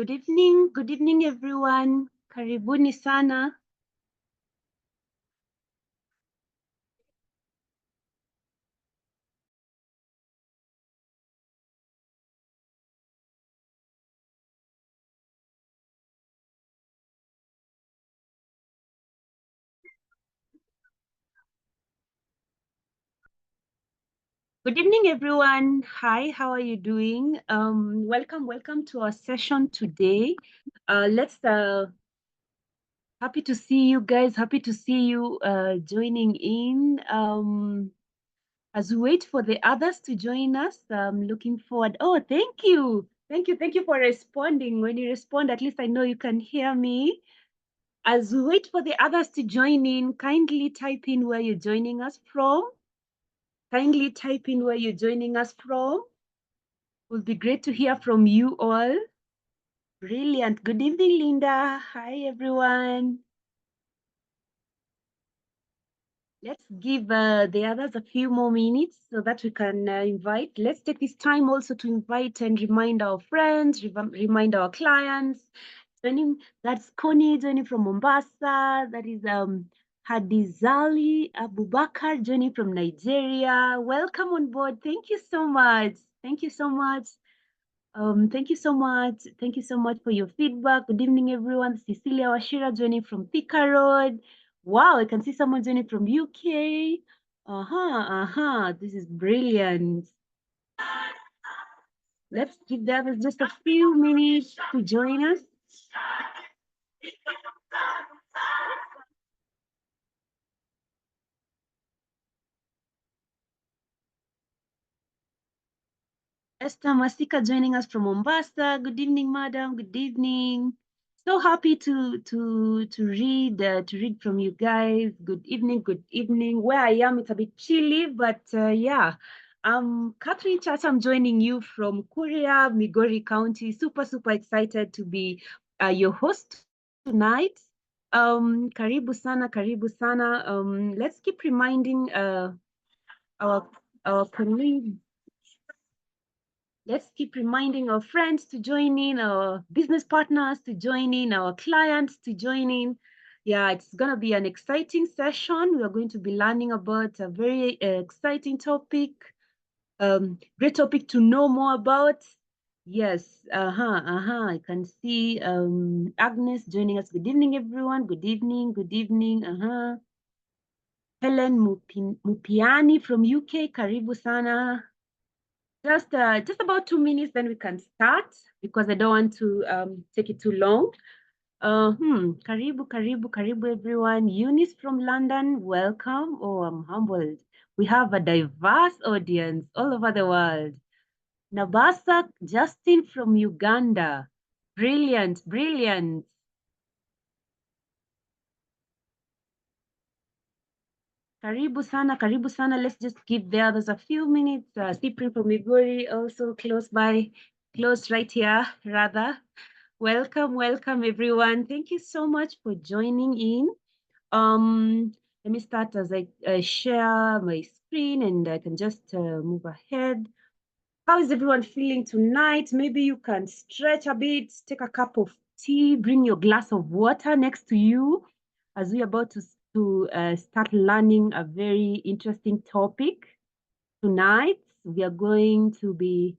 Good evening everyone. Karibuni sana. Good evening everyone. Hi, how are you doing? Welcome to our session today. Let's happy to see you guys. Happy to see you joining in. As we wait for the others to join us, I'm looking forward. Oh, thank you. Thank you for responding. When you respond, at least I know you can hear me. As we wait for the others to join in, kindly type in where you're joining us from. Kindly type in where you're joining us from. It would be great to hear from you all. Brilliant. Good evening, Linda. Hi, everyone. Let's give the others a few more minutes so that we can invite. Let's take this time also to invite and remind our friends, remind our clients. Joining, that's Connie joining from Mombasa. That is Hadizali Abubakar joining from Nigeria. Welcome on board. Thank you so much. Thank you so much. Thank you so much. Thank you so much for your feedback. Good evening, everyone. Cecilia Washira joining from Thika Road. Wow, I can see someone joining from UK. This is brilliant. Let's give the others just a few minutes to join us. Esther Masika joining us from Mombasa. Good evening, madam. Good evening. So happy to read from you guys. Good evening. Good evening. Where I am, it's a bit chilly, but yeah. Catherine Chacha, I'm joining you from Kuria, Migori County. Super excited to be your host tonight. Karibu sana, karibu sana. Let's keep reminding our colleagues. Let's keep reminding our friends to join in, our business partners to join in, our clients to join in. Yeah, it's going to be an exciting session. We are going to be learning about a very exciting topic, great topic to know more about. Yes, I can see Agnes joining us. Good evening, everyone. Good evening, good evening. Helen Mupiani from UK, karibu sana. Just about 2 minutes, then we can start because I don't want to take it too long. Karibu everyone. Eunice from London, welcome. Oh, I'm humbled. We have a diverse audience all over the world. Nabasa Justin from Uganda. Brilliant, brilliant. Karibu sana, karibu sana. Let's just give the others a few minutes. Cyprian from Migori, also close by, close right here, rather. Welcome everyone. Thank you so much for joining in. Let me start as I share my screen and I can just move ahead. How is everyone feeling tonight? Maybe you can stretch a bit, take a cup of tea, bring your glass of water next to you as we're about to start learning a very interesting topic. Tonight, we are going to be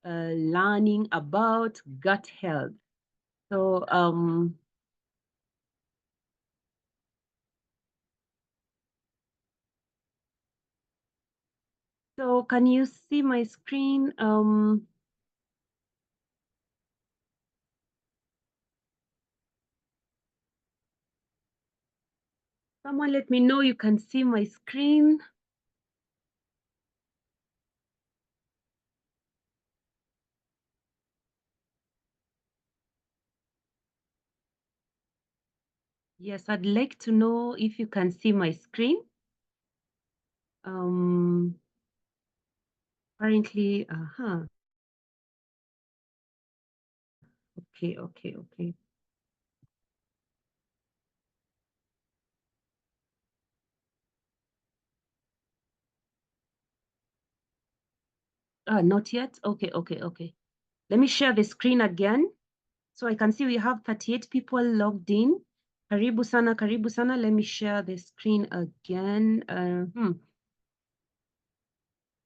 learning about gut health. So, so can you see my screen? Someone let me know you can see my screen. Yes, I'd like to know if you can see my screen. Apparently, okay. Not yet. Okay, okay, okay. Let me share the screen again so I can see we have 38 people logged in. Karibu sana, karibu sana. Let me share the screen again.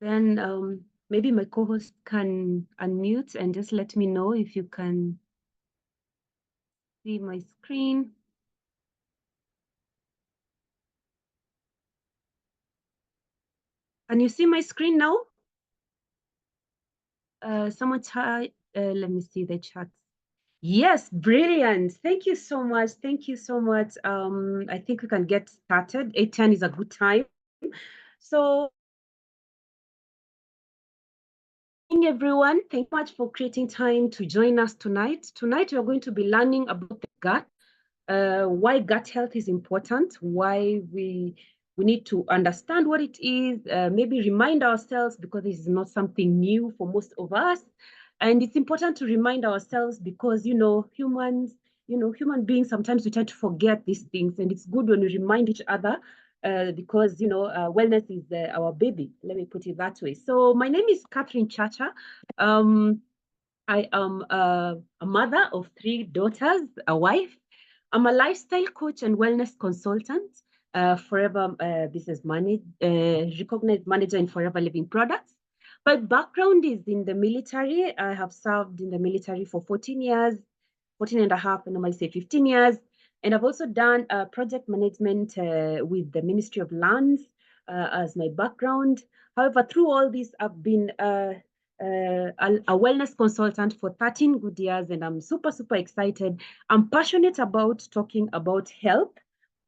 Then maybe my co-host can unmute and just let me know if you can see my screen. Can you see my screen now? Someone type, let me see the chat. Yes, brilliant. Thank you so much. Thank you so much. I think we can get started. 8:10 is a good time. So, everyone, thank you much for creating time to join us tonight. Tonight, we are going to be learning about the gut, why gut health is important, why we need to understand what it is, maybe remind ourselves because this is not something new for most of us. And it's important to remind ourselves because, human beings, sometimes we tend to forget these things. And it's good when we remind each other because, wellness is our baby. Let me put it that way. So my name is Catherine Chacha. Um, I am a mother of three daughters, a wife. I'm a lifestyle coach and wellness consultant, forever recognized manager in Forever Living Products. My background is in the military. I have served in the military for 14 years, 14 and a half, and I might say 15 years. And I've also done project management with the Ministry of Lands as my background. However, through all this, I've been a wellness consultant for 13 good years, and I'm super, super excited. I'm passionate about talking about health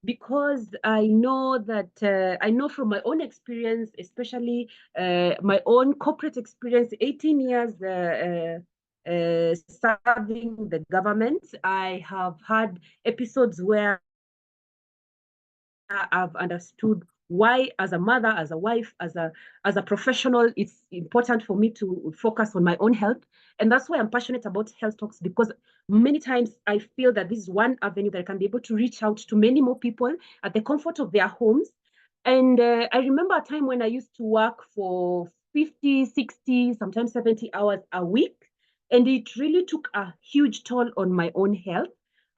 because I know that I know from my own experience, especially my own corporate experience, 18 years serving the government. I have had episodes where I've understood why, as a mother, as a wife, as a professional, it's important for me to focus on my own health. And that's why I'm passionate about health talks, because many times I feel that this is one avenue that I can be able to reach out to many more people at the comfort of their homes. And I remember a time when I used to work for 50, 60, sometimes 70 hours a week. And it really took a huge toll on my own health.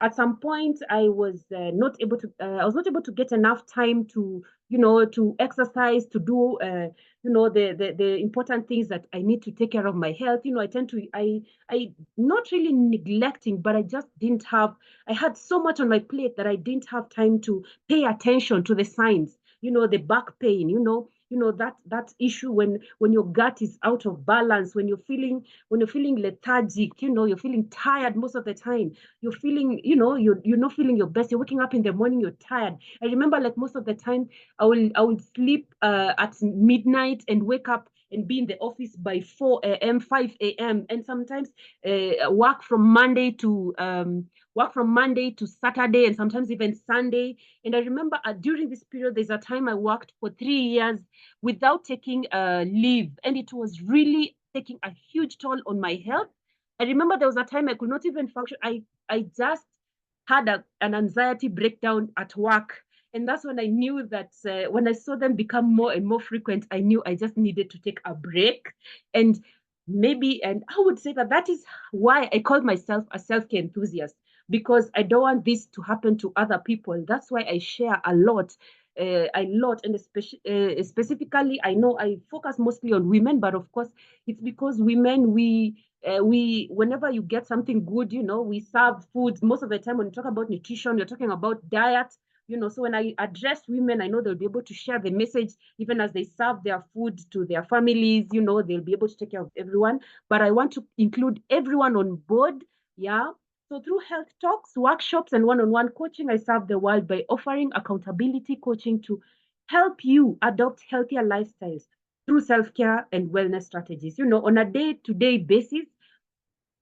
At some point I was not able to get enough time to to exercise, to do the important things that I need to take care of my health. I tend to I not really neglecting, but I had so much on my plate that I didn't have time to pay attention to the signs, the back pain, that issue when your gut is out of balance, when you're feeling lethargic, you're feeling tired most of the time. You're feeling, you're not feeling your best. You're waking up in the morning, you're tired. I remember, like, most of the time I will sleep at midnight and wake up and be in the office by 4 a.m., 5 a.m. And sometimes work from Monday to Saturday, and sometimes even Sunday. And I remember during this period, there's a time I worked for 3 years without taking leave, and it was really taking a huge toll on my health. I remember there was a time I could not even function. I just had an anxiety breakdown at work. And that's when I knew that when I saw them become more and more frequent, I knew I just needed to take a break. And I would say that that is why I call myself a self-care enthusiast, because I don't want this to happen to other people. That's why I share a lot, and specifically, I know I focus mostly on women, but of course, it's because women, whenever you get something good, we serve foods. Most of the time when you talk about nutrition, you're talking about diet. So when I address women, I know they'll be able to share the message even as they serve their food to their families. They'll be able to take care of everyone. But I want to include everyone on board. Yeah. So through health talks, workshops, and one-on-one coaching, I serve the world by offering accountability coaching to help you adopt healthier lifestyles through self-care and wellness strategies. On a day-to-day basis,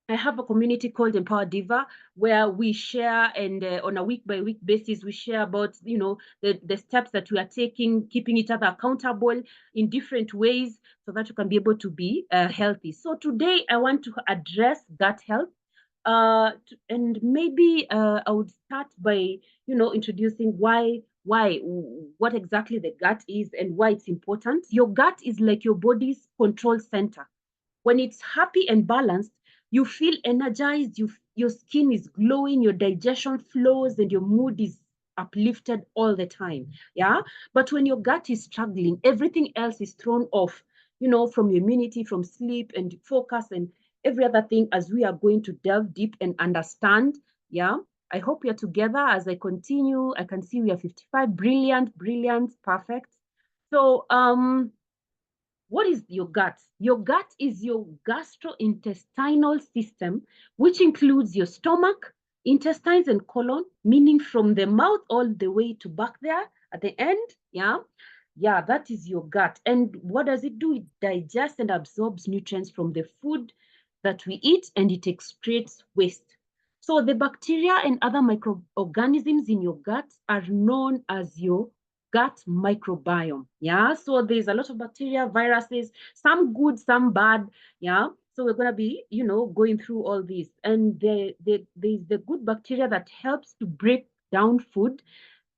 I have a community called Empower Diva, where we share, and on a week by week basis, we share about, the steps that we are taking, keeping each other accountable in different ways so that you can be able to be healthy. So today I want to address gut health. And maybe I would start by, introducing what exactly the gut is and why it's important. Your gut is like your body's control center. When it's happy and balanced, you feel energized, your skin is glowing, your digestion flows, and your mood is uplifted all the time. Yeah. But when your gut is struggling, everything else is thrown off, from your immunity, from sleep and focus and every other thing, as we are going to delve deep and understand. Yeah. I hope we are together as I continue. I can see we are 55. Brilliant, brilliant, perfect. So, what is your gut? Your gut is your gastrointestinal system, which includes your stomach, intestines, and colon, meaning from the mouth all the way to back there at the end. Yeah. Yeah, that is your gut. And what does it do? It digests and absorbs nutrients from the food that we eat, and it excretes waste. So the bacteria and other microorganisms in your gut are known as your gut microbiome. Yeah. So there's a lot of bacteria, viruses, some good, some bad. Yeah. So we're going to be, going through all this. And there's the good bacteria that helps to break down food,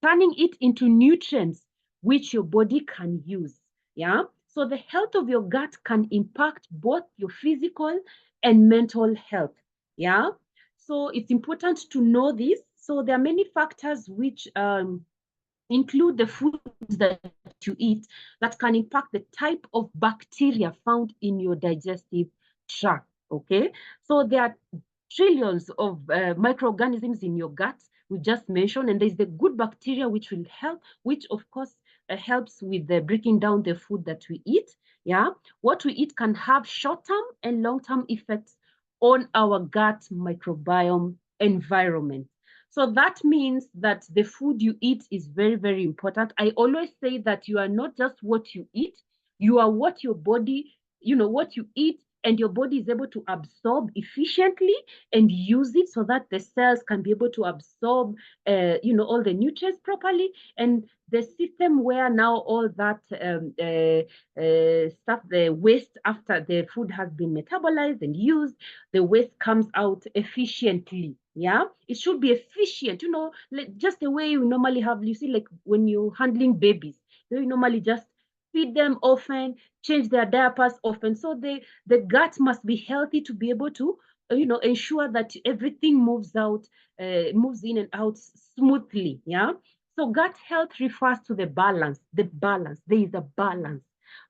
turning it into nutrients which your body can use. Yeah. So the health of your gut can impact both your physical and mental health. Yeah. So it's important to know this. So there are many factors which include the foods that you eat that can impact the type of bacteria found in your digestive tract. Okay, so there are trillions of microorganisms in your gut we just mentioned, and there's the good bacteria which will help, which of course helps with the breaking down the food that we eat. Yeah, what we eat can have short-term and long-term effects on our gut microbiome environment. So that means that the food you eat is very, very important. I always say that you are not just what you eat, you are what your body, what you eat, and your body is able to absorb efficiently and use it so that the cells can be able to absorb, all the nutrients properly. And the system where now all that stuff, the waste after the food has been metabolized and used, the waste comes out efficiently. Yeah, it should be efficient, like just the way you normally have, you see, like when you're handling babies, you normally just feed them often, change their diapers often. So the gut must be healthy to be able to, ensure that everything moves in and out smoothly. Yeah. So gut health refers to the balance. There is a balance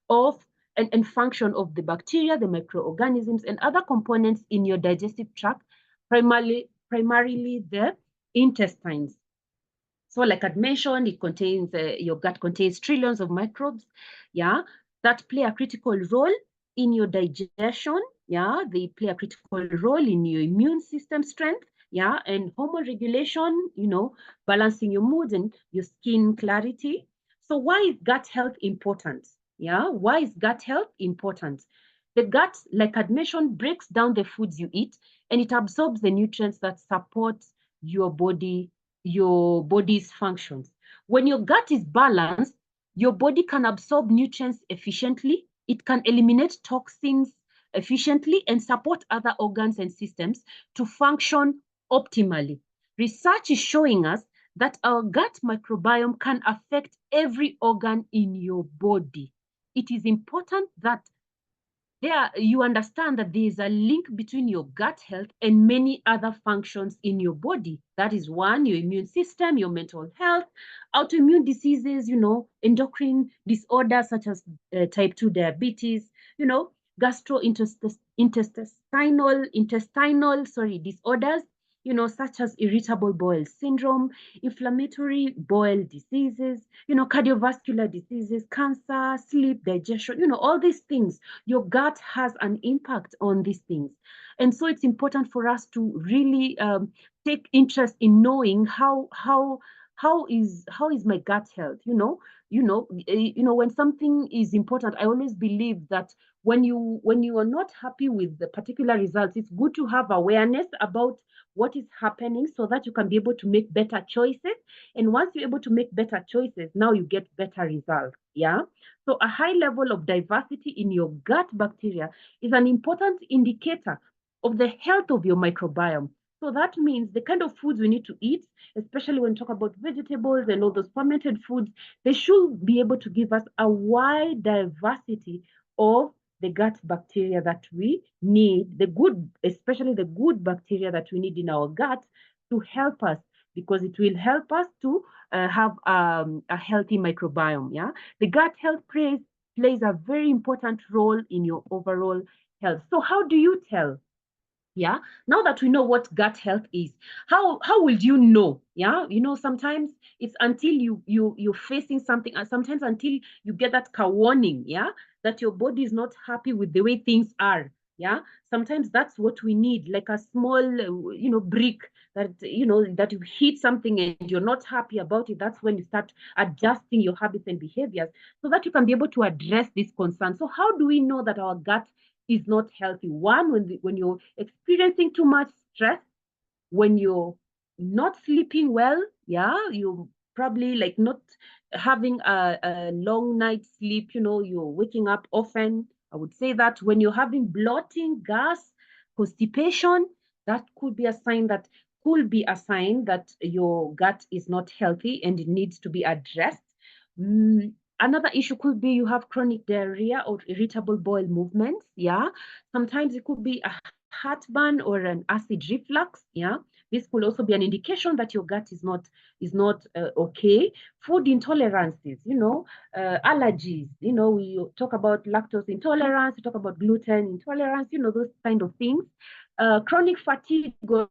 of and function of the bacteria, the microorganisms, and other components in your digestive tract, primarily the intestines. So like I'd mentioned, it contains, your gut contains trillions of microbes, yeah, that play a critical role in your digestion. Yeah, they play a critical role in your immune system strength, yeah, and hormone regulation, balancing your mood and your skin clarity. So why is gut health important? Yeah, why is gut health important? The gut, like I'd mentioned, breaks down the foods you eat, and it absorbs the nutrients that support your body, your body's functions. When your gut is balanced, your body can absorb nutrients efficiently, it can eliminate toxins efficiently, and support other organs and systems to function optimally. Research is showing us that our gut microbiome can affect every organ in your body. It is important that you understand that there is a link between your gut health and many other functions in your body. That is one, your immune system, your mental health, autoimmune diseases, endocrine disorders such as type 2 diabetes, intestinal disorders, such as irritable bowel syndrome, inflammatory bowel diseases, cardiovascular diseases, cancer, sleep, digestion, all these things. Your gut has an impact on these things. And so it's important for us to really take interest in knowing how is my gut health. When something is important, I always believe that when you are not happy with the particular results, it's good to have awareness about what is happening so that you can be able to make better choices. And once you're able to make better choices, now you get better results. Yeah. So a high level of diversity in your gut bacteria is an important indicator of the health of your microbiome. So that means the kind of foods we need to eat, especially when we talk about vegetables and all those fermented foods, they should be able to give us a wide diversity of the gut bacteria that we need, the good, especially the good bacteria that we need in our gut to help us, because it will help us to have a healthy microbiome. Yeah, the gut health plays a very important role in your overall health. So how do you tell? Yeah, now that we know what gut health is, how will you know? Yeah, sometimes it's until you're facing something, and sometimes until you get that warning, yeah, that your body is not happy with the way things are. Yeah, sometimes that's what we need, like a small brick that that you hit something and you're not happy about it. That's when you start adjusting your habits and behaviors so that you can be able to address this concern. So how do we know that our gut is not healthy? One, when you're experiencing too much stress, when you're not sleeping well, yeah, you probably like not having a long night's sleep, you're waking up often. I would say that when you're having bloating, gas, constipation, that could be a sign that your gut is not healthy and it needs to be addressed. Mm, Another issue could be you have chronic diarrhea or irritable bowel movements. Yeah, sometimes it could be a heartburn or an acid reflux. Yeah, this could also be an indication that your gut is not okay. Food intolerances, allergies. We talk about lactose intolerance, we talk about gluten intolerance. Those kind of things. Chronic fatigue or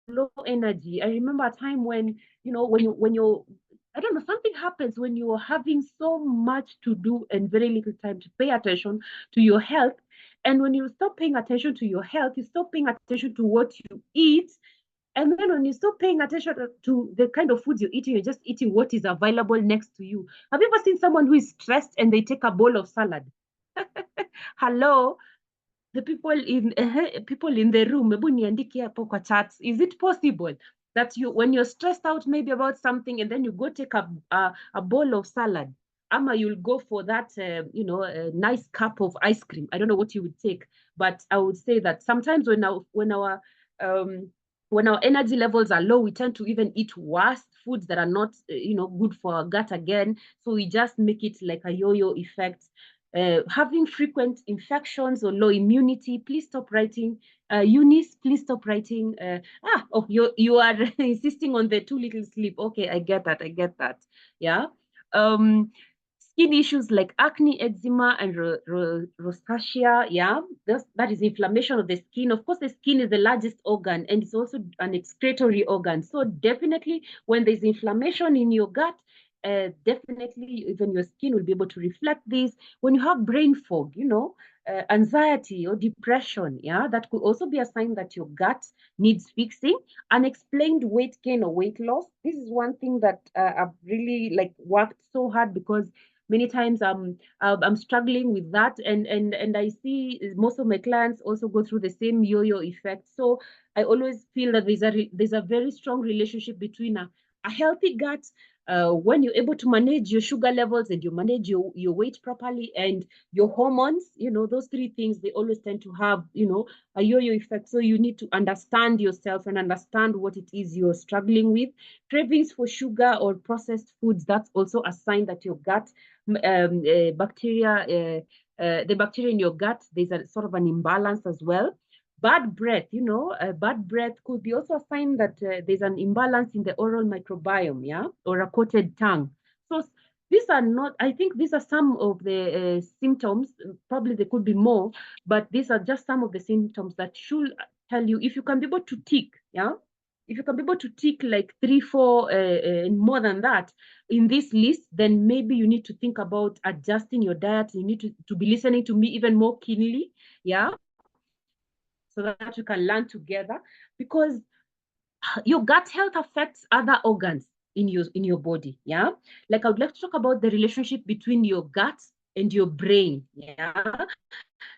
low energy. I remember a time when when you I don't know, something happens when you're having so much to do and very little time to pay attention to your health. And when you stop paying attention to your health, you stop paying attention to what you eat. And then when you stop paying attention to the kind of foods you're eating, you're just eating what is available next to you. Have you ever seen someone who is stressed and they take a bowl of salad? Hello, the people in the room, hebu niandikie hapo kwa chat. Is it possible that you, when you're stressed out maybe about something, and then you go take a bowl of salad, ama you'll go for that a nice cup of ice cream? I don't know what you would take, but I would say that sometimes um, when our energy levels are low, we tend to even eat worse foods that are not good for our gut again. So we just make it like a yo-yo effect. Having frequent infections or low immunity, please stop writing. Eunice, please stop writing. Oh, you are insisting on the too little sleep. Okay, I get that. I get that. Yeah. Um, Skin issues like acne, eczema, and rosacea. Yeah, that is inflammation of the skin. Of course, the skin is the largest organ, and it's also an excretory organ. So definitely, when there's inflammation in your gut, definitely even your skin will be able to reflect this. When you have brain fog, anxiety or depression, yeah, that could also be a sign that your gut needs fixing. Unexplained weight gain or weight loss, this is one thing that I've really like worked so hard, because many times I'm struggling with that, and I see most of my clients also go through the same yo-yo effect. So I always feel that there's a very strong relationship between a healthy gut, when you're able to manage your sugar levels and you manage your weight properly and your hormones, those three things, they always tend to have, a yo-yo effect. So you need to understand yourself and understand what it is you're struggling with. Cravings for sugar or processed foods, that's also a sign that your gut the bacteria in your gut, there's a sort of an imbalance as well. Bad breath, bad breath could be also a sign that there's an imbalance in the oral microbiome, yeah, or a coated tongue. So these are not, I think these are some of the symptoms. Probably there could be more, but these are just some of the symptoms that should tell you. If you can be able to tick, yeah, if you can be able to tick like 3, 4, and more than that in this list, then maybe you need to think about adjusting your diet. You need to be listening to me even more keenly, yeah, so that you can learn together, because your gut health affects other organs in your body. Yeah, like I would like to talk about the relationship between your gut and your brain. Yeah,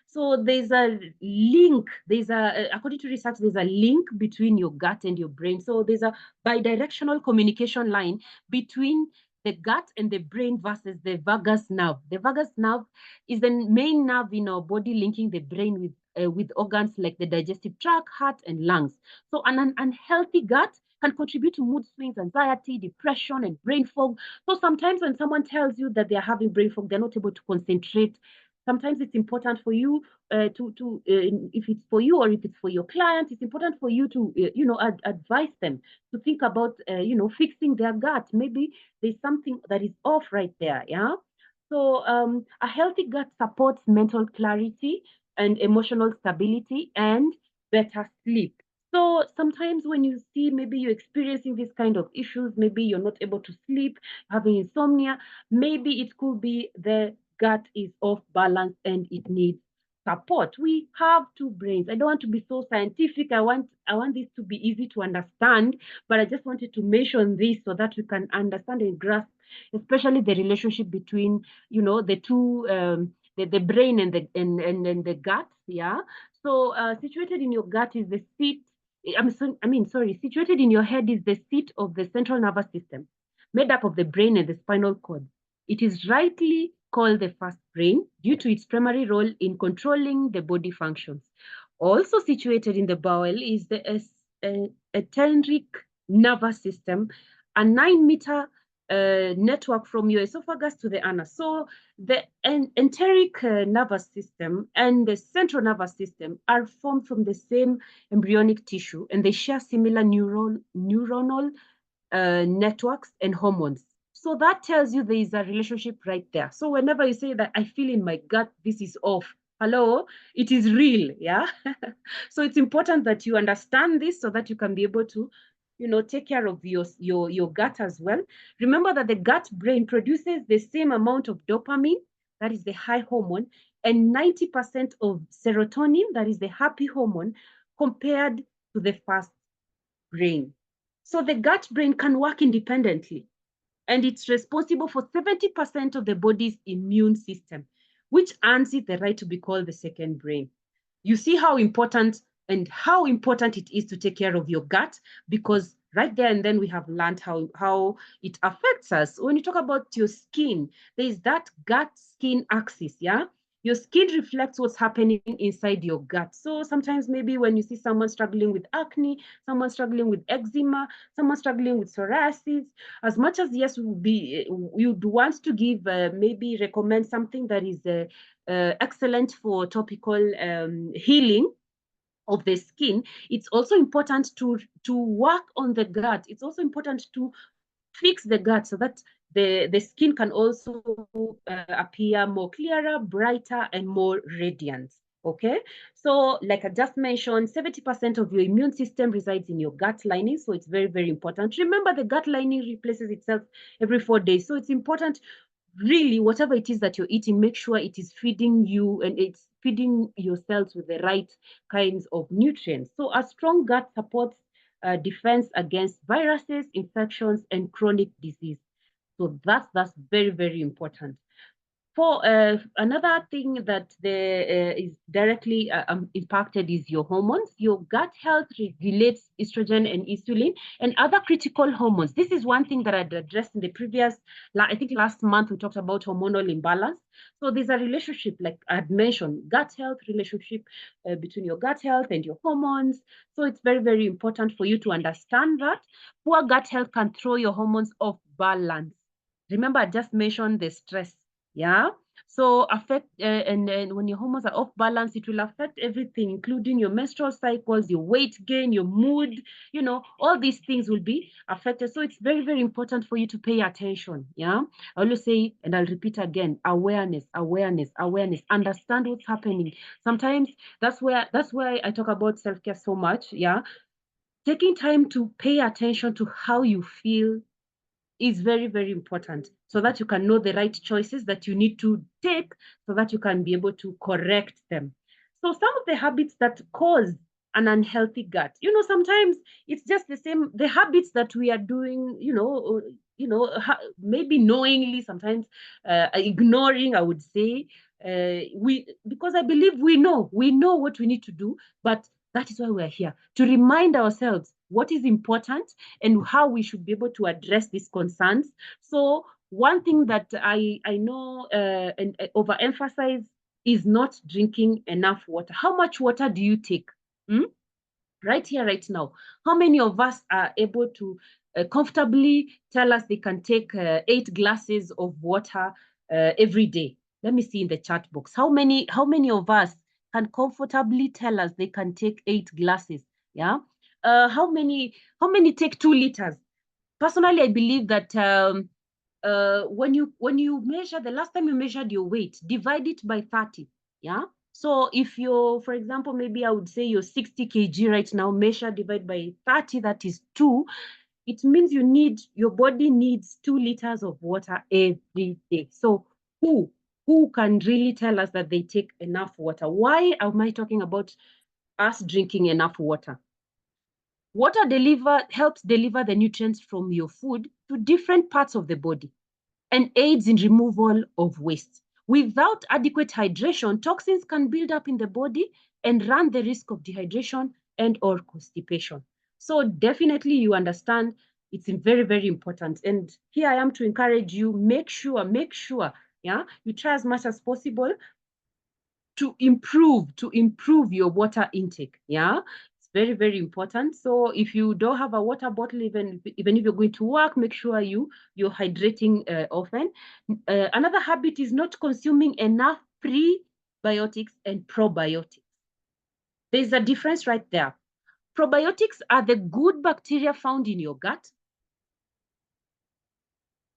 so there's a link. According to research, there's a link between your gut and your brain. So there's a bidirectional communication line between the gut and the brain versus the vagus nerve. The vagus nerve is the main nerve in our body, linking the brain with organs like the digestive tract, heart, and lungs. So an unhealthy gut can contribute to mood swings, anxiety, depression, and brain fog. So sometimes when someone tells you that they're having brain fog, they're not able to concentrate. Sometimes it's important for you if it's for you or if it's for your client, it's important for you to advise them to think about fixing their gut. Maybe there's something that is off right there. Yeah. So a healthy gut supports mental clarity and emotional stability and better sleep. So sometimes when you see maybe you're experiencing these kind of issues, maybe you're not able to sleep, having insomnia, maybe it could be the gut is off balance and it needs support. We have two brains. I don't want to be so scientific. I want this to be easy to understand, but I just wanted to mention this so that we can understand and grasp, especially the relationship between the two the brain and and the gut. Yeah. So situated in your gut is the seat. Sorry, situated in your head is the seat of the central nervous system, made up of the brain and the spinal cord. It is rightly called the first brain due to its primary role in controlling the body functions. Also situated in the bowel is the enteric nervous system, a 9-meter network from your esophagus to the anus. So the enteric nervous system and the central nervous system are formed from the same embryonic tissue, and they share similar neuronal networks and hormones. So that tells you there is a relationship right there. So whenever you say that I feel in my gut, this is off, hello, it is real. Yeah. So it's important that you understand this so that you can be able to take care of your gut as well. Remember that the gut brain produces the same amount of dopamine, that is the high hormone, and 90% of serotonin, that is the happy hormone, compared to the fast brain. So the gut brain can work independently, and it's responsible for 70% of the body's immune system, which earns it the right to be called the second brain. You see how important it is to take care of your gut, because right there and then we have learned how it affects us. When you talk about your skin, there is that gut skin axis. Yeah. Your skin reflects what's happening inside your gut. So sometimes maybe when you see someone struggling with acne, someone struggling with eczema, someone struggling with psoriasis, as much as yes, you'd want to give maybe recommend something that is excellent for topical healing of the skin, it's also important to work on the gut. It's also important to fix the gut so that the skin can also appear more clearer, brighter, and more radiant. Okay, so like I just mentioned, 70% of your immune system resides in your gut lining, so it's very, very important. Remember, the gut lining replaces itself every 4 days, so it's important, really, whatever it is that you're eating, make sure it is feeding you and it's feeding your cells with the right kinds of nutrients. So a strong gut supports defense against viruses, infections, and chronic disease. So that's very, very important. For another thing that is directly impacted is your hormones. Your gut health regulates estrogen and insulin and other critical hormones. This is one thing that I'd addressed in the previous, I think last month we talked about hormonal imbalance. So there's a relationship, like I'd mentioned, gut health relationship between your gut health and your hormones. So it's very, very important for you to understand that. Poor gut health can throw your hormones off balance. Remember, I just mentioned the stress. Yeah. So affect and when your hormones are off balance, it will affect everything, including your menstrual cycles, your weight gain, your mood. All these things will be affected. So it's very, very important for you to pay attention. Yeah. I always say, and I'll repeat again, awareness, awareness, awareness. Understand what's happening. Sometimes that's why I talk about self-care so much. Yeah. Taking time to pay attention to how you feel is very, very important so that you can know the right choices that you need to take so that you can be able to correct them. So some of the habits that cause an unhealthy gut, sometimes it's just the habits that we are doing, maybe knowingly, sometimes ignoring, I would say, because I believe we know what we need to do, but that is why we're here, to remind ourselves what is important and how we should be able to address these concerns. So one thing that I know and overemphasize is not drinking enough water. How much water do you take? Hmm? Right here, right now. How many of us are able to comfortably tell us they can take 8 glasses of water every day? Let me see in the chat box. How many of us can comfortably tell us they can take 8 glasses? Yeah. How many take 2 liters? Personally, I believe that when you measure, the last time you measured your weight, divide it by 30. Yeah. So if you're, for example, maybe I would say you're 60 kg right now, measure, divide by 30, that is 2. It means your body needs 2 liters of water every day. So who can really tell us that they take enough water? Why am I talking about us drinking enough water? Water helps deliver the nutrients from your food to different parts of the body and aids in removal of waste. Without adequate hydration, toxins can build up in the body and run the risk of dehydration and or constipation. So definitely you understand it's very, very important. And here I am to encourage you, make sure, yeah, you try as much as possible to improve your water intake. Yeah, it's very, very important. So if you don't have a water bottle, even if you're going to work, make sure you're hydrating often. Another habit is not consuming enough prebiotics and probiotics. There's a difference right there. Probiotics are the good bacteria found in your gut.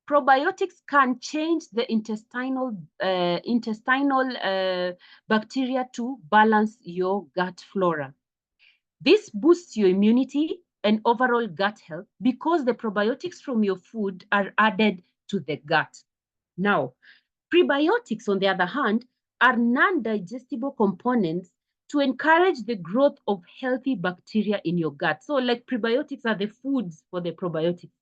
Probiotics can change the intestinal bacteria to balance your gut flora. This boosts your immunity and overall gut health because the probiotics from your food are added to the gut. Now, prebiotics, on the other hand, are non-digestible components to encourage the growth of healthy bacteria in your gut. So like prebiotics are the foods for the probiotics.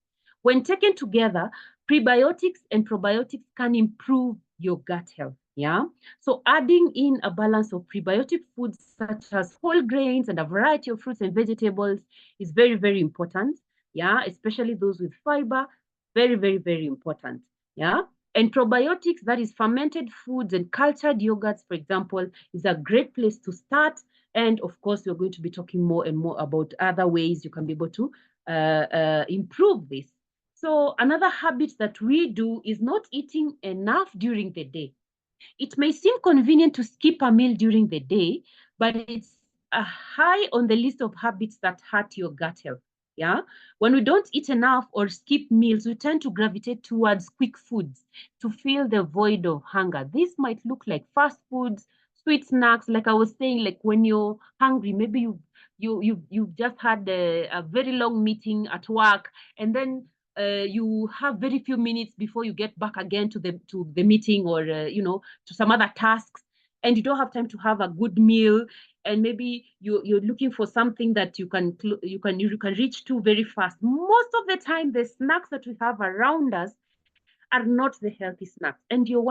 When taken together, prebiotics and probiotics can improve your gut health. Yeah. So adding in a balance of prebiotic foods such as whole grains and a variety of fruits and vegetables is very, very important. Yeah. Especially those with fiber. Very, very, very important. Yeah. And probiotics, that is fermented foods and cultured yogurts, for example, is a great place to start. And of course, we're going to be talking more and more about other ways you can be able to improve this. So another habit that we do is not eating enough during the day. It may seem convenient to skip a meal during the day, but it's high on the list of habits that hurt your gut health. Yeah. When we don't eat enough or skip meals, we tend to gravitate towards quick foods to fill the void of hunger. This might look like fast foods, sweet snacks. Like I was saying, like when you're hungry, maybe you've just had a very long meeting at work, and then you have very few minutes before you get back again to the meeting, or to some other tasks, and you don't have time to have a good meal, and maybe you're looking for something that you can reach to very fast. Most of the time, the snacks that we have around us are not the healthy snacks, and you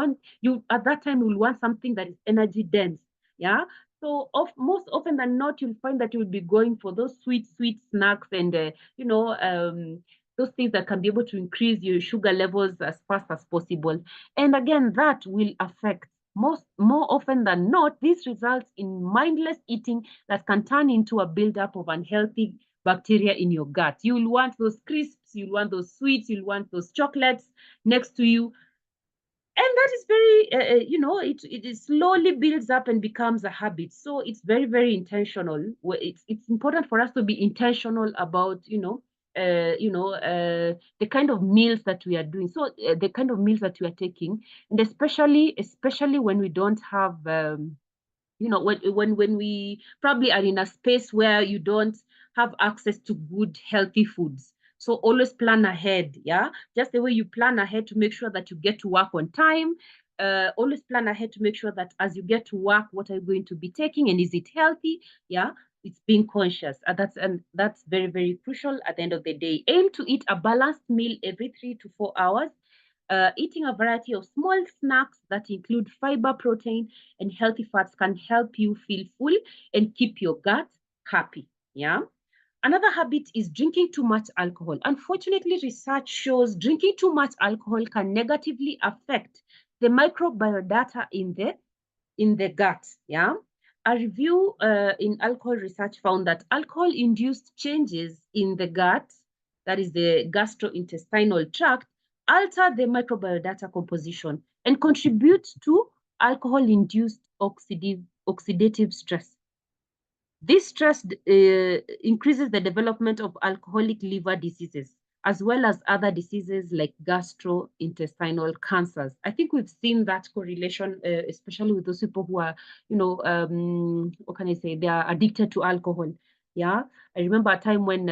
at that time will want something that is energy dense. Yeah. So most often than not, you'll find that you'll be going for those sweet snacks, and those things that can be able to increase your sugar levels as fast as possible. And again, that will affect more often than not. This results in mindless eating that can turn into a buildup of unhealthy bacteria in your gut. You'll want those crisps, you'll want those sweets, you'll want those chocolates next to you. And that is very, it slowly builds up and becomes a habit. So it's very, very intentional. It's important for us to be intentional about, the kind of meals that we are doing. So the kind of meals that we are taking, and especially when we don't have, when we probably are in a space where you don't have access to good healthy foods. So always plan ahead. Yeah, just the way you plan ahead to make sure that you get to work on time. Always plan ahead to make sure that as you get to work, what are you going to be taking, and is it healthy? Yeah, it's being conscious. That's very, very crucial. At the end of the day, aim to eat a balanced meal every 3 to 4 hours. Eating a variety of small snacks that include fiber, protein, and healthy fats can help you feel full and keep your gut happy. Yeah. Another habit is drinking too much alcohol. Unfortunately, research shows drinking too much alcohol can negatively affect the microbiota in the gut. Yeah. A review in alcohol research found that alcohol-induced changes in the gut, that is the gastrointestinal tract, alter the microbiota composition and contribute to alcohol-induced oxidative stress. This stress increases the development of alcoholic liver diseases, as well as other diseases like gastrointestinal cancers. I think we've seen that correlation, especially with those people who are, what can I say, they are addicted to alcohol. Yeah, I remember a time when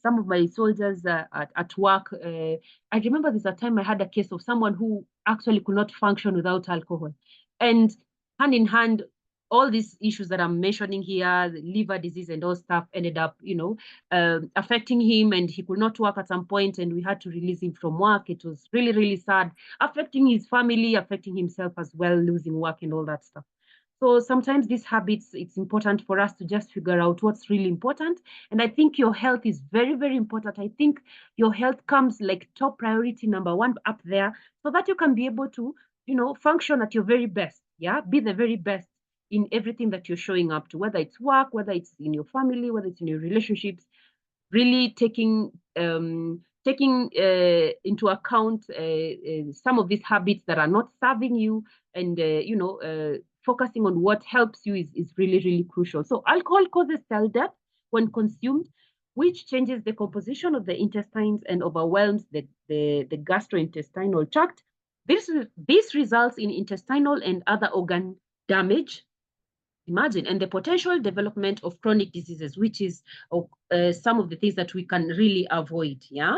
some of my soldiers at work, I remember there's a time I had a case of someone who actually could not function without alcohol. And hand in hand, all these issues that I'm mentioning here, the liver disease and all stuff, ended up, affecting him, and he could not work at some point, and we had to release him from work. It was really, really sad, affecting his family, affecting himself as well, losing work and all that stuff. So sometimes these habits, it's important for us to just figure out what's really important. And I think your health is very, very important. I think your health comes like top priority number one up there, so that you can be able to, function at your very best. Yeah, be the very best in everything that you're showing up to, whether it's work, whether it's in your family, whether it's in your relationships. Really taking into account some of these habits that are not serving you, and focusing on what helps you is really, really crucial. So alcohol causes cell death when consumed, which changes the composition of the intestines and overwhelms the gastrointestinal tract. This results in intestinal and other organ damage. Imagine, and the potential development of chronic diseases, which is some of the things that we can really avoid. Yeah,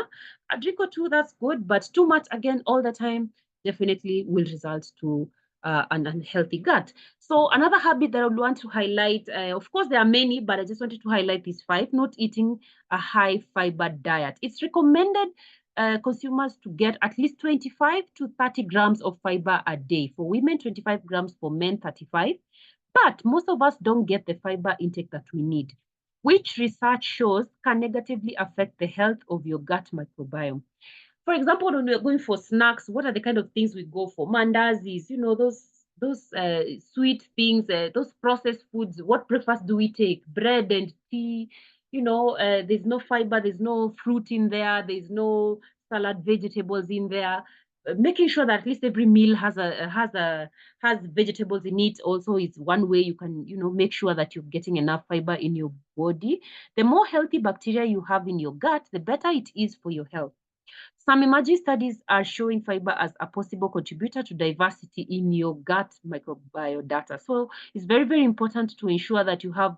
a drink or two, that's good, but too much again all the time definitely will result to an unhealthy gut. So another habit that I would want to highlight, of course there are many, but I just wanted to highlight these five. Not eating a high fiber diet. It's recommended consumers to get at least 25 to 30 grams of fiber a day. For women, 25 grams; for men, 35. But most of us don't get the fiber intake that we need, which research shows can negatively affect the health of your gut microbiome. For example, when we're going for snacks, what are the kind of things we go for? Mandazis, those sweet things, those processed foods. What breakfast do we take? Bread and tea. There's no fiber, there's no fruit in there, there's no salad vegetables in there. Making sure that at least every meal has vegetables in it also is one way you can make sure that you're getting enough fiber in your body. The more healthy bacteria you have in your gut, the better it is for your health. Some emerging studies are showing fiber as a possible contributor to diversity in your gut microbiota. So it's very, very important to ensure that you have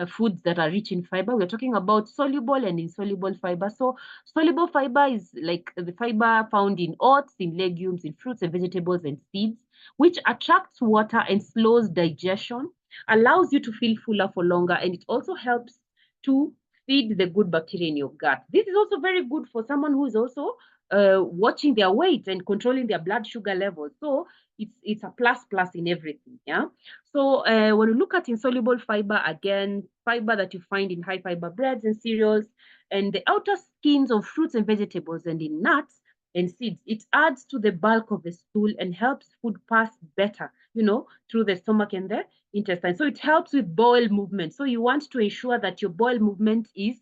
foods that are rich in fiber. We're talking about soluble and insoluble fiber. So soluble fiber is like the fiber found in oats, in legumes, in fruits and vegetables and seeds, which attracts water and slows digestion, allows you to feel fuller for longer, and it also helps to feed the good bacteria in your gut. This is also very good for someone who is also watching their weight and controlling their blood sugar levels. So it's a plus in everything. Yeah. So when you look at insoluble fiber, again, fiber that you find in high fiber breads and cereals, and the outer skins of fruits and vegetables, and in nuts and seeds, it adds to the bulk of the stool and helps food pass better, through the stomach and the intestine. So it helps with bowel movement. So you want to ensure that your bowel movement is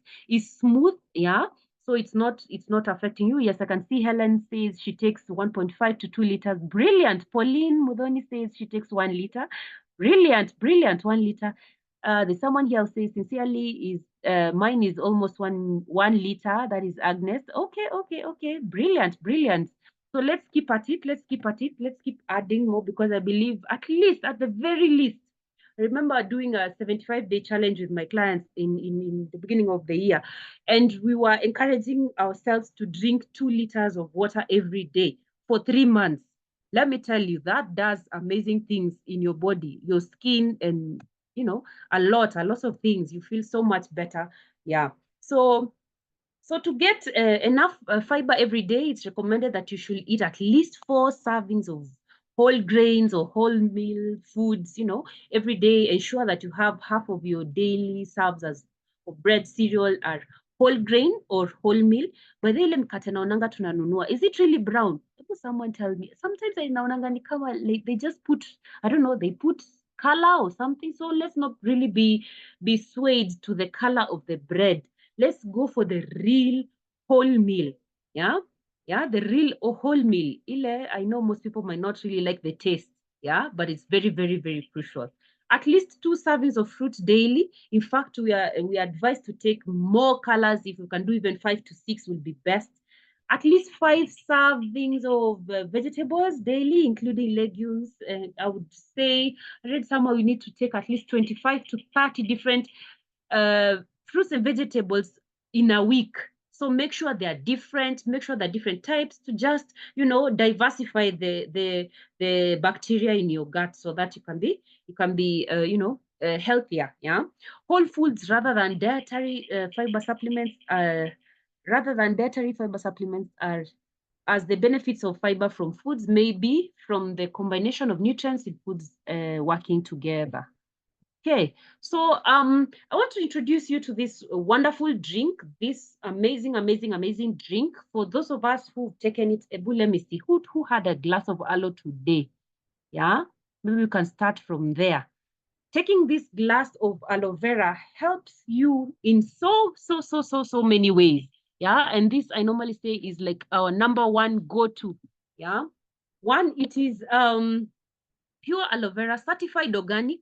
smooth. Yeah. So it's not affecting you. Yes, I can see Helen says she takes 1.5 to 2 liters. Brilliant. Pauline Mudoni says she takes 1 liter. Brilliant, 1 liter. There's someone here who says sincerely is mine is almost one liter. That is Agnes. Okay. Brilliant. So let's keep at it. Let's keep adding more, because I believe at least, at the very least, I remember doing a 75-day challenge with my clients in the beginning of the year, and we were encouraging ourselves to drink 2 liters of water every day for 3 months. Let me tell you, that does amazing things in your body, your skin, and a lot of things. You feel so much better. Yeah. So to get enough fiber every day, it's recommended that you should eat at least 4 servings of whole grains or whole meal foods, every day. Ensure that you have half of your daily serves as of bread, cereal, or whole grain or whole meal. By the ile mkate naonanga tunanunua, is it really brown? Someone tell me. Sometimes I naonanga ni kama like they just put, I don't know, they put color or something. So let's not really be swayed to the color of the bread. Let's go for the real whole meal. Yeah. Yeah, the real whole meal. Ile, I know most people might not really like the taste. Yeah, but it's very, very, very crucial. At least 2 servings of fruit daily. In fact, we are advised to take more colors. If we can do even 5 to 6 will be best. At least 5 servings of vegetables daily, including legumes. And I would say, I read somewhere we need to take at least 25 to 30 different uh, fruits and vegetables in a week. So make sure they are different, make sure they're different types to just, diversify the bacteria in your gut so that you can be healthier. Yeah. Whole foods rather than dietary fiber supplements are as the benefits of fiber from foods may be from the combination of nutrients in foods working together. Okay, so I want to introduce you to this wonderful drink, this amazing, amazing, amazing drink. For those of us who've taken it, Ebu, let me see, who had a glass of aloe today? Yeah, maybe we can start from there. Taking this glass of aloe vera helps you in so many ways. Yeah, and this I normally say is like our number one go-to. Yeah, one, it is pure aloe vera, certified organic.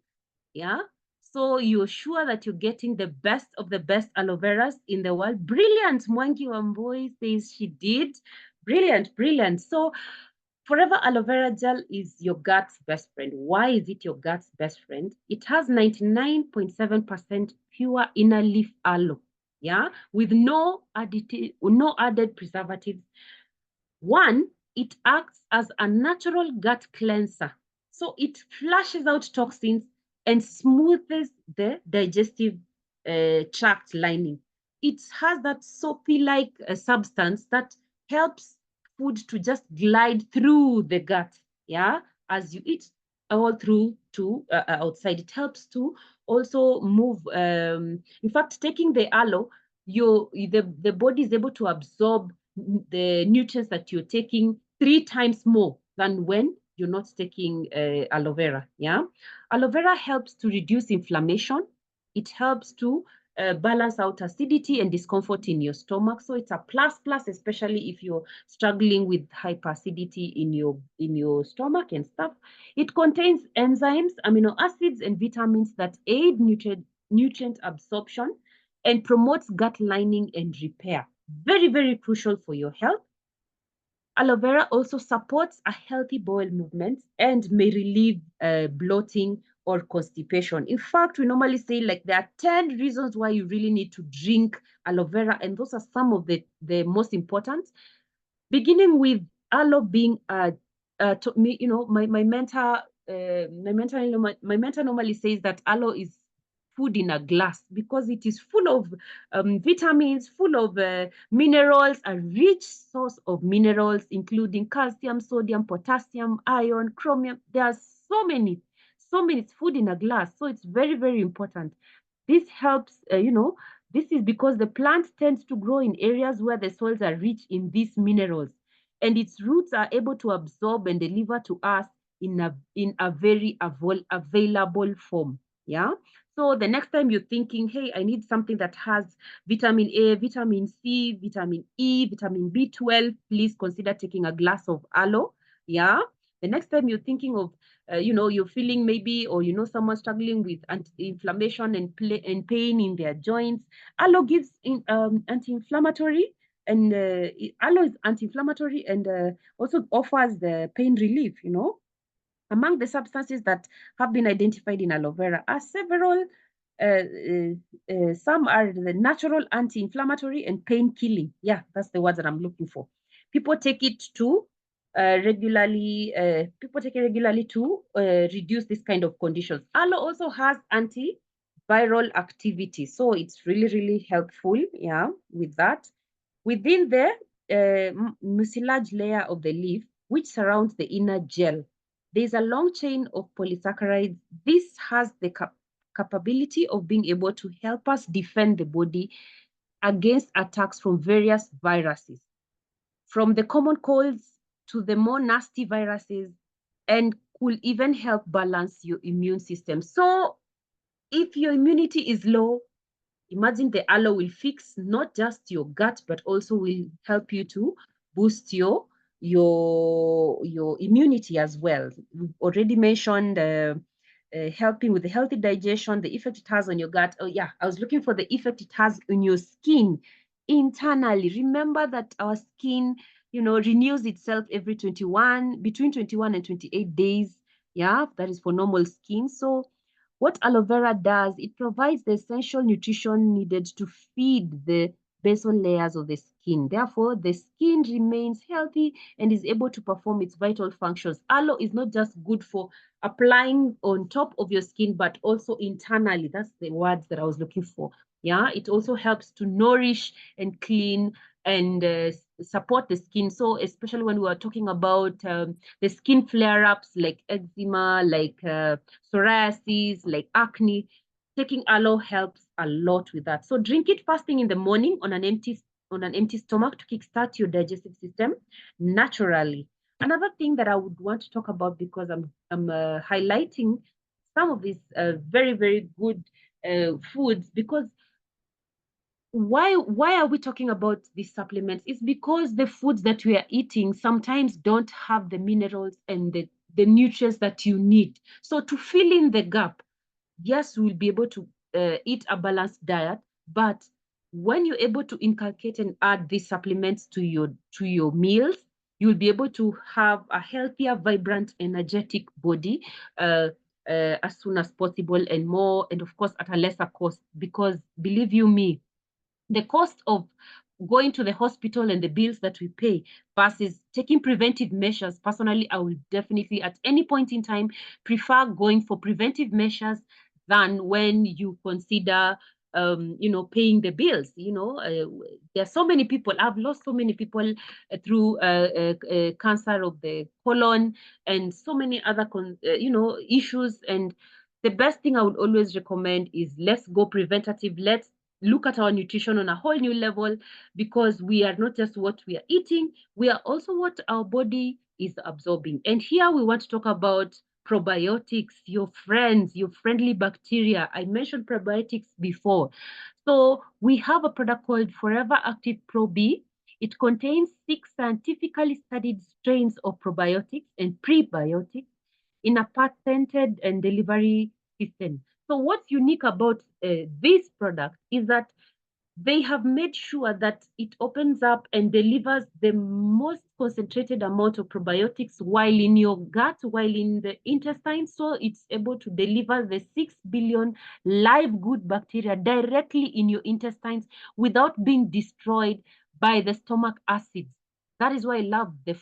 Yeah. So you're sure that you're getting the best of the best aloe veras in the world. Brilliant. Mwangi Wamboi says she did. Brilliant, brilliant. So Forever Aloe Vera Gel is your gut's best friend. Why is it your gut's best friend? It has 99.7% pure inner leaf aloe. Yeah, with no added preservatives. One, it acts as a natural gut cleanser. So it flushes out toxins and smooths the digestive tract lining. It has that soapy-like substance that helps food to just glide through the gut, yeah, as you eat all through to outside. It helps to also move. In fact, taking the aloe, the body is able to absorb the nutrients that you're taking 3 times more than when you're not taking aloe vera. Yeah, aloe vera helps to reduce inflammation. It helps to balance out acidity and discomfort in your stomach. So it's a plus, especially if you're struggling with hyperacidity in your stomach and stuff. It contains enzymes, amino acids, and vitamins that aid nutrient absorption and promotes gut lining and repair. Very, very crucial for your health. Aloe vera also supports a healthy bowel movement and may relieve bloating or constipation. In fact, we normally say like there are 10 reasons why you really need to drink aloe vera, and those are some of the most important. Beginning with aloe being to me, my mentor normally says that aloe is food in a glass because it is full of vitamins, full of minerals, a rich source of minerals, including calcium, sodium, potassium, iron, chromium. There are so many food in a glass. So it's very, very important. This helps, this is because the plant tends to grow in areas where the soils are rich in these minerals, and its roots are able to absorb and deliver to us in a very available form. Yeah. So the next time you're thinking, hey, I need something that has vitamin A, vitamin C, vitamin E, vitamin B12, please consider taking a glass of aloe. Yeah. The next time you're thinking of you're feeling maybe, or someone struggling with inflammation and pain in their joints, aloe gives anti-inflammatory, and aloe is anti-inflammatory and also offers the pain relief. Among the substances that have been identified in aloe vera are several. Some are the natural anti-inflammatory and pain killing. Yeah, that's the words that I'm looking for. People take it regularly to reduce this kind of conditions. Aloe also has antiviral activity, so it's really, really helpful. Yeah, with that. Within the mucilage layer of the leaf, which surrounds the inner gel, there's a long chain of polysaccharides. This has the capability of being able to help us defend the body against attacks from various viruses, from the common colds to the more nasty viruses, and could even help balance your immune system. So if your immunity is low, imagine the aloe will fix not just your gut, but also will help you to boost your immunity as well. We've already mentioned helping with the healthy digestion, the effect it has on your gut. Oh yeah, I was looking for the effect it has on your skin internally. Remember that our skin, renews itself every between 21 and 28 days. Yeah, that is for normal skin. So what aloe vera does, it provides the essential nutrition needed to feed the basal layers of the skin. Therefore, the skin remains healthy and is able to perform its vital functions. Aloe is not just good for applying on top of your skin, but also internally. That's the words that I was looking for. Yeah, it also helps to nourish and clean and support the skin. So especially when we are talking about the skin flare-ups like eczema, like psoriasis, like acne, taking aloe helps a lot with that. So drink it fasting in the morning on an empty stomach to kickstart your digestive system naturally. Another thing that I would want to talk about, because I'm highlighting some of these very very good foods, because why are we talking about these supplements? It's because the foods that we are eating sometimes don't have the minerals and the nutrients that you need. So to fill in the gap, yes, we'll be able to eat a balanced diet, but when you're able to inculcate and add these supplements to your meals, you'll be able to have a healthier, vibrant, energetic body as soon as possible, and more, and of course at a lesser cost. Because believe you me, the cost of going to the hospital and the bills that we pay versus taking preventive measures, personally, I will definitely at any point in time prefer going for preventive measures than when you consider paying the bills. There are so many people. I've lost so many people through cancer of the colon and so many other issues. And the best thing I would always recommend is, let's go preventative. Let's look at our nutrition on a whole new level, because we are not just what we are eating, we are also what our body is absorbing. And here we want to talk about probiotics, your friends, your friendly bacteria. I mentioned probiotics before. So we have a product called Forever Active Pro B. It contains 6 scientifically studied strains of probiotics and prebiotics in a patented and delivery system. So what's unique about this product is that they have made sure that it opens up and delivers the most concentrated amount of probiotics while in your gut, while in the intestine. So it's able to deliver the 6 billion live good bacteria directly in your intestines without being destroyed by the stomach acids. That is why I love the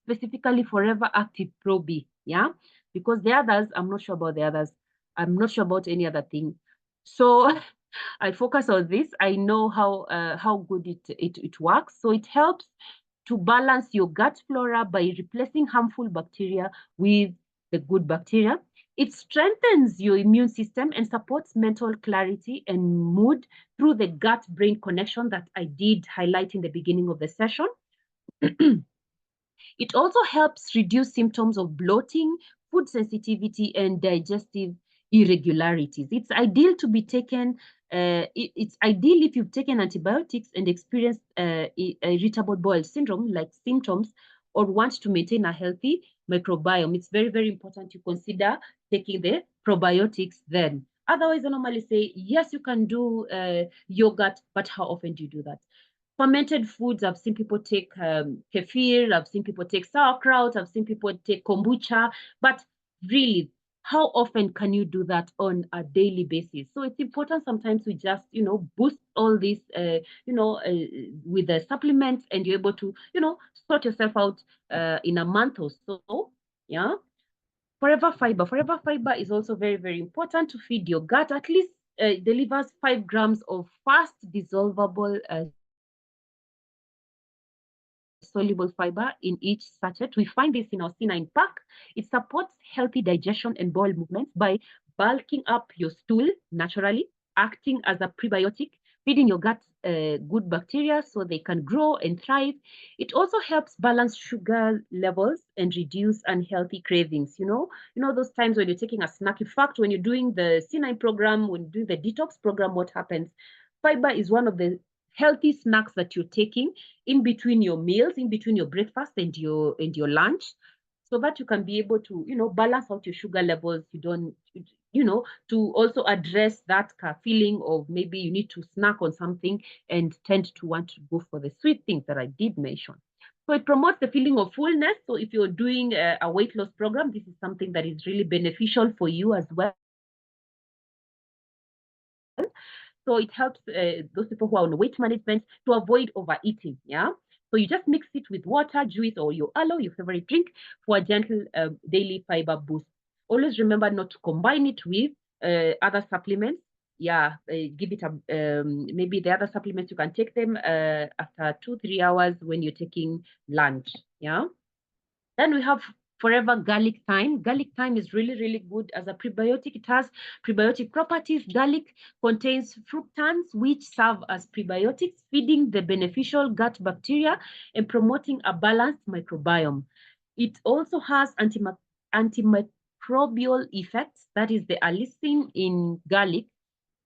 specifically Forever Active Pro B. Yeah, because the others, I'm not sure about the others. I'm not sure about any other thing. So I focus on this. I know how good it works. So it helps to balance your gut flora by replacing harmful bacteria with the good bacteria. It strengthens your immune system and supports mental clarity and mood through the gut-brain connection that I did highlight in the beginning of the session. It also helps reduce symptoms of bloating, food sensitivity, and digestive irregularities. It's ideal to be taken. It's ideal if you've taken antibiotics and experienced irritable bowel syndrome like symptoms, or want to maintain a healthy microbiome. It's very, very important to consider taking the probiotics then. Otherwise, I normally say, yes, you can do yogurt, but how often do you do that? Fermented foods, I've seen people take kefir, I've seen people take sauerkraut, I've seen people take kombucha, but really, how often can you do that on a daily basis? So it's important sometimes to just, boost all this, with the supplements, and you're able to, sort yourself out in a month or so. Yeah. Forever fiber. Forever fiber is also very, very important to feed your gut. At least delivers 5 grams of fast dissolvable soluble fiber in each sachet. We find this in our C9 pack. It supports healthy digestion and bowel movements by bulking up your stool naturally, acting as a prebiotic, feeding your gut good bacteria so they can grow and thrive. It also helps balance sugar levels and reduce unhealthy cravings. Those times when you're taking a snack. In fact, when you're doing the C9 program, when you do the detox program, what happens? Fiber is one of the healthy snacks that you're taking in between your meals, in between your breakfast and your lunch, so that you can be able to, balance out your sugar levels. You don't, to also address that feeling of maybe you need to snack on something and tend to want to go for the sweet things that I did mention. So it promotes the feeling of fullness. So if you're doing a weight loss program, this is something that is really beneficial for you as well. So it helps those people who are on weight management to avoid overeating. Yeah. So you just mix it with water, juice, or your aloe, your favorite drink, for a gentle daily fiber boost. Always remember not to combine it with other supplements. Yeah, give it a maybe the other supplements you can take them after 2-3 hours when you're taking lunch. Yeah. Then we have Forever Garlic Thyme. Garlic thyme is really, really good as a prebiotic. It has prebiotic properties. Garlic contains fructans, which serve as prebiotics, feeding the beneficial gut bacteria and promoting a balanced microbiome. It also has antimicrobial effects. That is the allicin in garlic,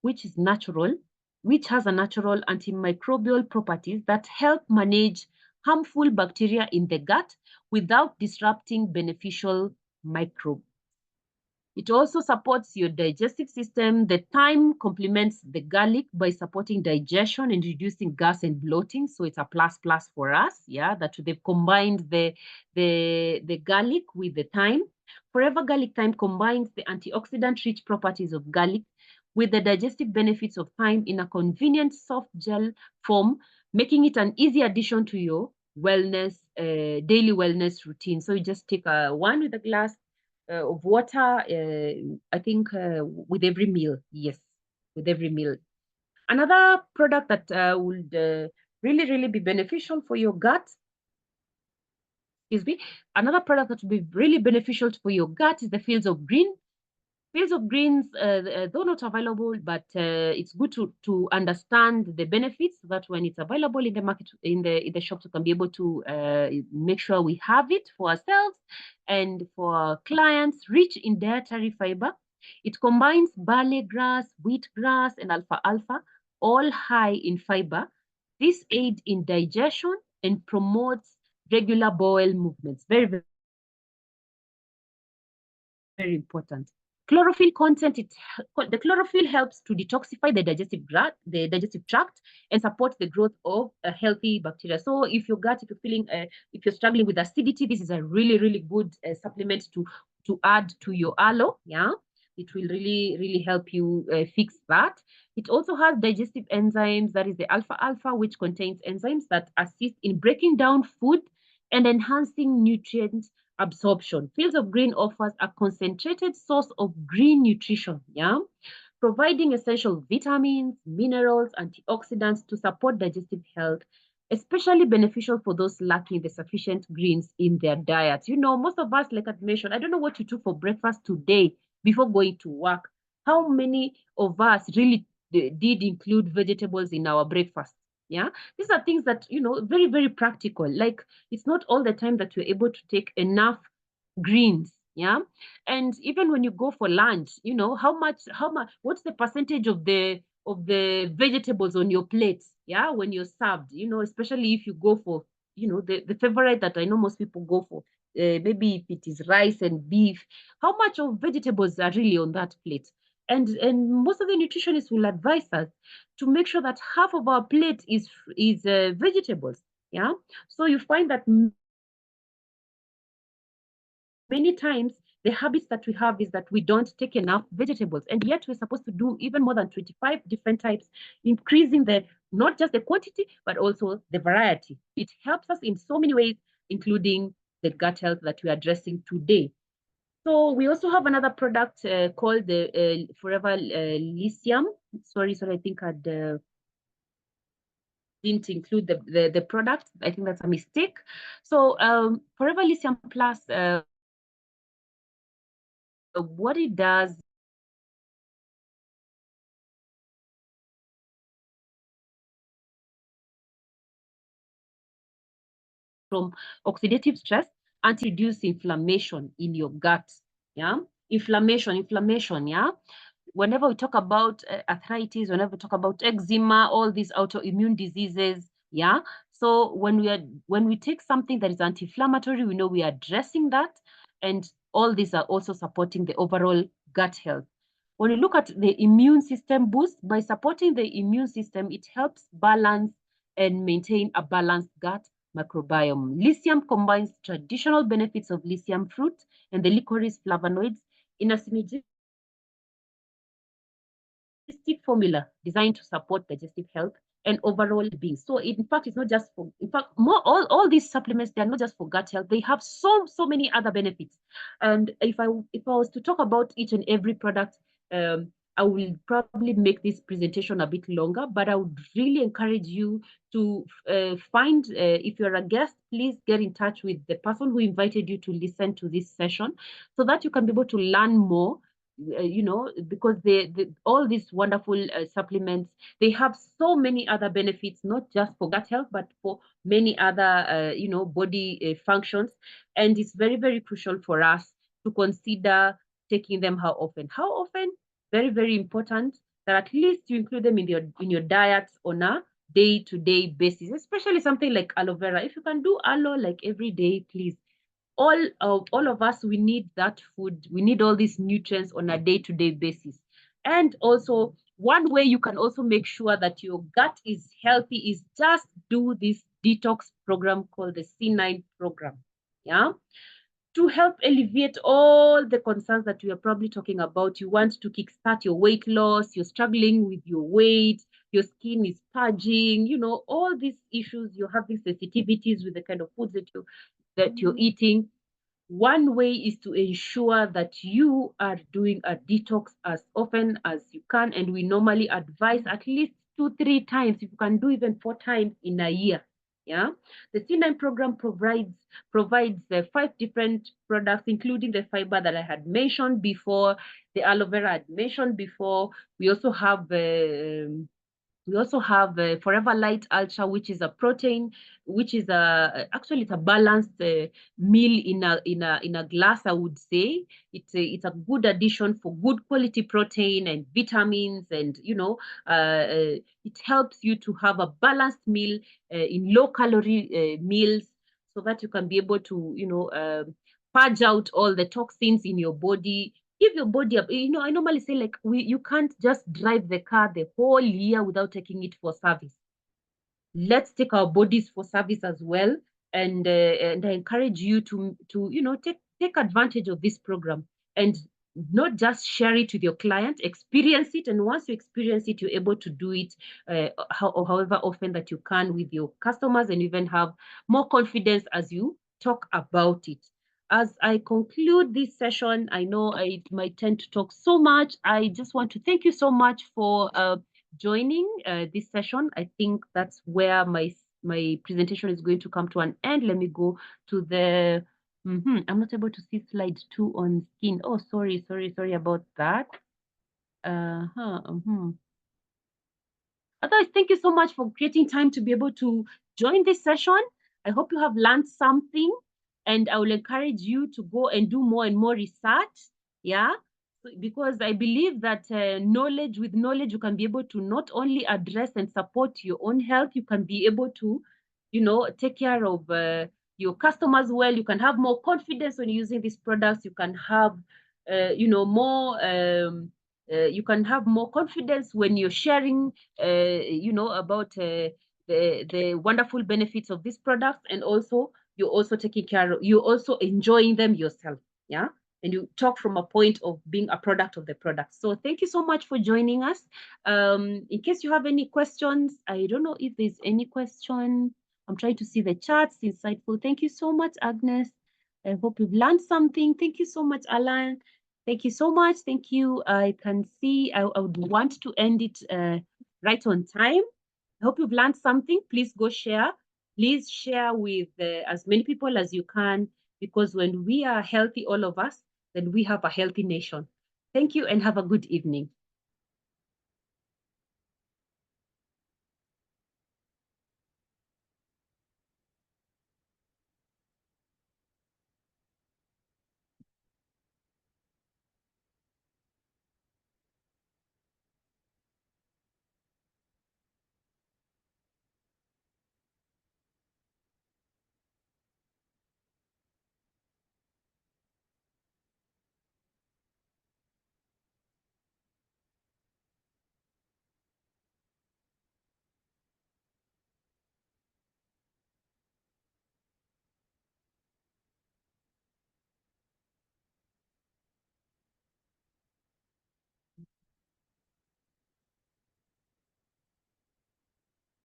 which is natural, which has a natural antimicrobial properties that help manage harmful bacteria in the gut without disrupting beneficial microbes. It also supports your digestive system. The thyme complements the garlic by supporting digestion and reducing gas and bloating. So it's a plus plus for us, yeah, that they've combined the garlic with the thyme. Forever Garlic Thyme combines the antioxidant-rich properties of garlic with the digestive benefits of thyme in a convenient soft gel form, making it an easy addition to your daily wellness routine. So you just take one with a glass of water, I think with every meal. Yes, with every meal. Another product that would really, really be beneficial for your gut, excuse me, another product that would be really beneficial for your gut is the Fields of Green. Fields of Greens, though not available, but it's good to understand the benefits so that when it's available in the market, in the shops, we can be able to make sure we have it for ourselves and for our clients. Rich in dietary fiber, it combines barley grass, wheatgrass, and alfalfa, all high in fiber. This aid in digestion and promotes regular bowel movements. Very, very very important. Chlorophyll content, the chlorophyll helps to detoxify the digestive tract and support the growth of a healthy bacteria. So if your gut, if you're struggling with acidity, this is a really, really good supplement to add to your aloe. Yeah, it will really, really help you fix that. It also has digestive enzymes, that is the alpha alpha, which contains enzymes that assist in breaking down food and enhancing nutrient absorption. Fields of Green offers a concentrated source of green nutrition, yeah, providing essential vitamins, minerals, antioxidants to support digestive health, especially beneficial for those lacking the sufficient greens in their diet. Most of us, like I mentioned, I don't know what you took for breakfast today before going to work. How many of us really did include vegetables in our breakfast? Yeah, these are things that, very, very practical. Like, it's not all the time that you're able to take enough greens. Yeah. And even when you go for lunch, how much, what's the percentage of the vegetables on your plate? Yeah, when you're served, especially if you go for, the favorite that I know most people go for, maybe if it is rice and beef, how much of vegetables are really on that plate? And most of the nutritionists will advise us to make sure that half of our plate is vegetables. Yeah. So you find that many times the habits that we have is that we don't take enough vegetables, and yet we're supposed to do even more than 25 different types, increasing the not just the quantity but also the variety. It helps us in so many ways, including the gut health that we're addressing today. So we also have another product called the Forever Lithium. Sorry, I think I didn't include the product. I think that's a mistake. So Forever Lithium Plus, what it does from oxidative stress and reduce inflammation in your gut. Yeah, inflammation. Yeah, whenever we talk about arthritis, whenever we talk about eczema, all these autoimmune diseases, yeah. So when we take something that is anti-inflammatory, we know we are addressing that, and all these are also supporting the overall gut health. When you look at the immune system boost, by supporting the immune system, it helps balance and maintain a balanced gut microbiome. Lithium combines traditional benefits of lithium fruit and the licorice flavonoids in a synergistic formula designed to support digestive health and overall being. So in fact, it's not just for, in fact, all these supplements, they're not just for gut health. They have so many other benefits. And if I was to talk about each and every product, I will probably make this presentation a bit longer, but I would really encourage you to find, if you're a guest, please get in touch with the person who invited you to listen to this session so that you can be able to learn more. Because all these wonderful supplements, they have so many other benefits, not just for gut health, but for many other, body functions. And it's very, very crucial for us to consider taking them how often. How often? Very, very important that at least you include them in your diet on a day-to-day basis, especially something like aloe vera. If you can do aloe like every day, please, all of us, we need that food. We need all these nutrients on a day-to-day basis. And also, one way you can also make sure that your gut is healthy is just do this detox program called the C9 program. Yeah, to help alleviate all the concerns that we are probably talking about. You want to kickstart your weight loss, you're struggling with your weight, your skin is purging, all these issues, you're having sensitivities with the kind of foods that you're eating. One way is to ensure that you are doing a detox as often as you can. And we normally advise at least 2-3 times, if you can do even 4 times in a year. Yeah. The C9 program provides 5 different products, including the fiber that I had mentioned before, the aloe vera I had mentioned before. We also have Forever Light Ultra, which is a protein, which is actually it's a balanced meal in a glass. I would say it's a good addition for good quality protein and vitamins, and it helps you to have a balanced meal in low calorie meals, so that you can be able to purge out all the toxins in your body. Give your body up. I normally say, like, you can't just drive the car the whole year without taking it for service. Let's take our bodies for service as well. And I encourage you to take advantage of this program, and not just share it with your client, experience it. And once you experience it, you're able to do it however often that you can with your customers, and even have more confidence as you talk about it. As I conclude this session, I know I might tend to talk so much. I just want to thank you so much for joining this session. I think that's where my presentation is going to come to an end. Let me go to the, I'm not able to see slide 2 on skin. Oh, sorry about that. Otherwise, thank you so much for creating time to be able to join this session. I hope you have learned something, and I will encourage you to go and do more and more research. Yeah, because I believe that with knowledge, you can be able to not only address and support your own health, you can be able to, take care of your customers well. You can have more confidence when using these products. You can have, more. You can have more confidence when you're sharing, about the wonderful benefits of these products, and also you're also you're also enjoying them yourself. Yeah. And you talk from a point of being a product of the product. So thank you so much for joining us. In case you have any questions, I don't know if there's any question. I'm trying to see the charts. Insightful. Thank you so much, Agnes. I hope you've learned something. Thank you so much, Alan. Thank you so much. Thank you. I can see I would want to end it right on time. I hope you've learned something. Please go share. Please share with as many people as you can, because when we are healthy, all of us, then we have a healthy nation. Thank you, and have a good evening.